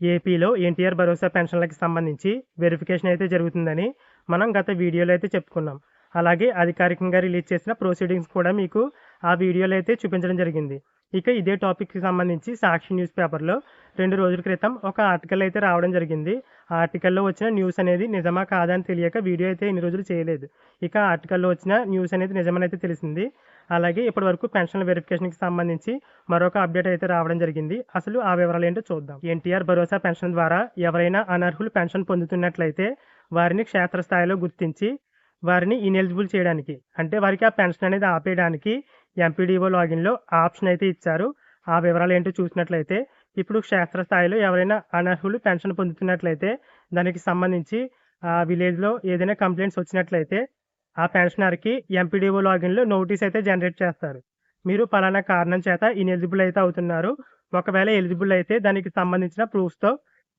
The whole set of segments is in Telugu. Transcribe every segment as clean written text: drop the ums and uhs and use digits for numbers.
ఏపీలో ఎన్టీఆర్ భరోసా పెన్షన్లకి సంబంధించి వెరిఫికేషన్ అయితే జరుగుతుందని మనం గత వీడియోలో అయితే చెప్పుకున్నాం. అలాగే అధికారికంగా రిలీజ్ చేసిన ప్రొసీడింగ్స్ కూడా మీకు ఆ వీడియోలో అయితే చూపించడం జరిగింది. ఇక ఇదే టాపిక్కి సంబంధించి సాక్షి న్యూస్ పేపర్లో 2 రోజుల క్రితం ఒక ఆర్టికల్ అయితే రావడం జరిగింది. ఆ ఆర్టికల్లో వచ్చిన న్యూస్ అనేది నిజమా కాదా అని తెలియక వీడియో అయితే ఇన్ని రోజులు చేయలేదు. ఇక ఆర్టికల్లో వచ్చిన న్యూస్ అనేది నిజమని అయితే తెలిసింది. అలాగే ఇప్పటివరకు పెన్షన్ వెరిఫికేషన్కి సంబంధించి మరొక అప్డేట్ అయితే రావడం జరిగింది. అసలు ఆ వివరాలు ఏంటో చూద్దాం. ఎన్టీఆర్ భరోసా పెన్షన్ ద్వారా ఎవరైనా అనర్హులు పెన్షన్ పొందుతున్నట్లయితే వారిని క్షేత్రస్థాయిలో గుర్తించి వారిని ఇనెలిజిబుల్ చేయడానికి, అంటే వారికి ఆ పెన్షన్ అనేది ఆపేయడానికి ఎంపీడీఓ లాగిన్లో ఆప్షన్ అయితే ఇచ్చారు. ఆ వివరాలు ఏంటో చూసినట్లయితే ఇప్పుడు క్షేత్రస్థాయిలో ఎవరైనా అనర్హులు పెన్షన్ పొందుతున్నట్లయితే దానికి సంబంధించి ఆ విలేజ్లో ఏదైనా కంప్లైంట్స్ వచ్చినట్లయితే ఆ పెన్షనర్కి ఎంపీడీఓ లాగిన్లో నోటీస్ అయితే జనరేట్ చేస్తారు. మీరు పలానా కారణం చేత ఇనెలిజిబుల్ అయితే అవుతున్నారు. ఒకవేళ ఎలిజిబుల్ అయితే దానికి సంబంధించిన ప్రూఫ్స్తో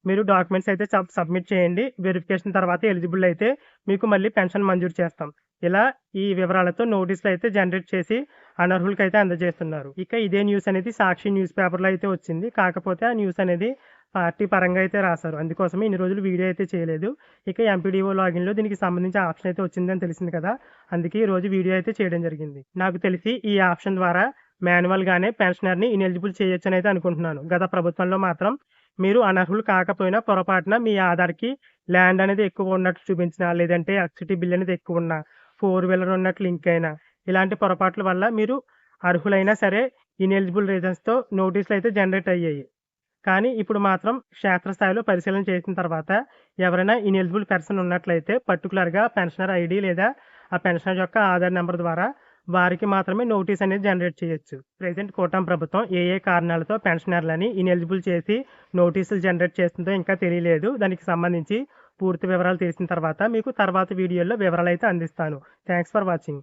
మీరు డాక్యుమెంట్స్ అయితే సబ్మిట్ చేయండి. వెరిఫికేషన్ తర్వాత ఎలిజిబుల్ అయితే మీకు మళ్ళీ పెన్షన్ మంజూరు చేస్తాం. ఇలా ఈ వివరాలతో నోటీసులు అయితే జనరేట్ చేసి అనర్హులకి అయితే అందజేస్తున్నారు. ఇక ఇదే న్యూస్ అనేది సాక్షి న్యూస్ పేపర్లో అయితే వచ్చింది. కాకపోతే ఆ న్యూస్ అనేది పార్టీ పరంగా అయితే రాశారు. అందుకోసమే ఇన్ని రోజులు వీడియో అయితే చేయలేదు. ఇక ఎంపీడీఓ లాగిన్లో దీనికి సంబంధించి ఆప్షన్ అయితే వచ్చిందని తెలిసింది కదా, అందుకే ఈ రోజు వీడియో అయితే చేయడం జరిగింది. నాకు తెలిసి ఈ ఆప్షన్ ద్వారా మాన్యువల్గానే పెన్షనర్ని ఇనెలిజిబుల్ చేయొచ్చని అయితే అనుకుంటున్నాను. గత ప్రభుత్వంలో మాత్రం మీరు అనర్హులు కాకపోయినా పొరపాటున మీ ఆధార్కి ల్యాండ్ అనేది ఎక్కువ ఉన్నట్లు చూపించినా, లేదంటే ఎలక్ట్రిసిటీ బిల్ అనేది ఎక్కువ ఉన్నా, 4 వీలర్ ఉన్నట్లు లింక్ అయినా, ఇలాంటి పొరపాట్ల వల్ల మీరు అర్హులైనా సరే ఇనెలిజిబుల్ రీజన్స్తో నోటీసులు అయితే జనరేట్ అయ్యాయి. కానీ ఇప్పుడు మాత్రం క్షేత్రస్థాయిలో పరిశీలన చేసిన తర్వాత ఎవరైనా ఇనెలిజిబుల్ పర్సన్ ఉన్నట్లయితే పర్టికులర్గా పెన్షనర్ ఐడి లేదా ఆ పెన్షనర్ యొక్క ఆధార్ నెంబర్ ద్వారా వారికి మాత్రమే నోటీస్ అనేది జనరేట్ చేయొచ్చు. ప్రెజెంట్ కూటమి ప్రభుత్వం ఏ కారణాలతో పెన్షనర్లని ఇనెలిజిబుల్ చేసి నోటీసులు జనరేట్ చేస్తుందో ఇంకా తెలియలేదు. దానికి సంబంధించి పూర్తి వివరాలు తెలిసిన తర్వాత మీకు తర్వాత వీడియోలో వివరాలు అయితే అందిస్తాను. Thanks for watching.